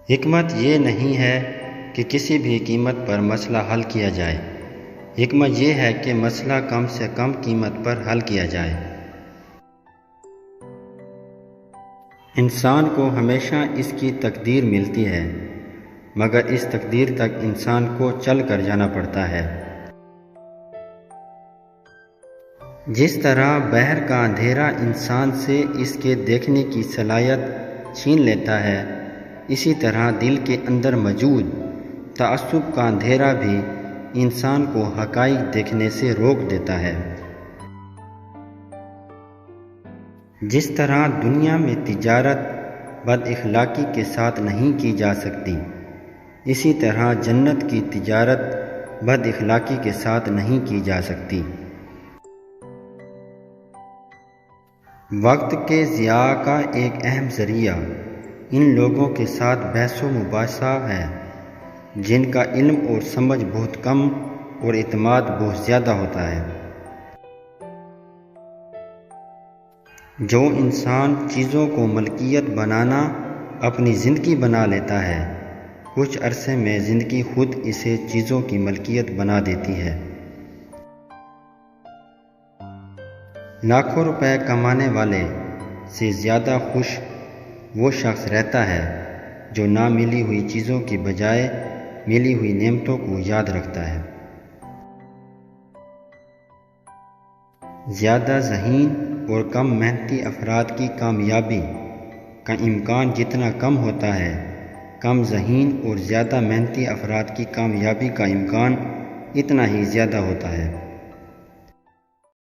حکمت یہ نہیں ہے کہ کسی بھی قیمت پر مسئلہ حل کیا جائے، حکمت یہ ہے کہ مسئلہ کم سے کم قیمت پر حل کیا جائے۔ انسان کو ہمیشہ اس کی تقدیر ملتی ہے، مگر اس تقدیر تک انسان کو چل کر جانا پڑتا ہے۔ جس طرح بحر کا اندھیرا انسان سے اس کے دیکھنے کی صلاحیت چھین لیتا ہے، اسی طرح دل کے اندر موجود تعصب کا اندھیرا بھی انسان کو حقائق دیکھنے سے روک دیتا ہے۔ جس طرح دنیا میں تجارت بد اخلاقی کے ساتھ نہیں کی جا سکتی، اسی طرح جنت کی تجارت بد اخلاقی کے ساتھ نہیں کی جا سکتی۔ وقت کے ضیاع کا ایک اہم ذریعہ ان لوگوں کے ساتھ بحث و مباحثہ ہے جن کا علم اور سمجھ بہت کم اور اعتماد بہت زیادہ ہوتا ہے۔ جو انسان چیزوں کو ملکیت بنانا اپنی زندگی بنا لیتا ہے، کچھ عرصے میں زندگی خود اسے چیزوں کی ملکیت بنا دیتی ہے۔ لاکھوں روپے کمانے والے سے زیادہ خوش وہ شخص رہتا ہے جو نہ ملی ہوئی چیزوں کی بجائے ملی ہوئی نعمتوں کو یاد رکھتا ہے۔ زیادہ ذہین اور کم محنتی افراد کی کامیابی کا امکان جتنا کم ہوتا ہے، کم ذہین اور زیادہ محنتی افراد کی کامیابی کا امکان اتنا ہی زیادہ ہوتا ہے۔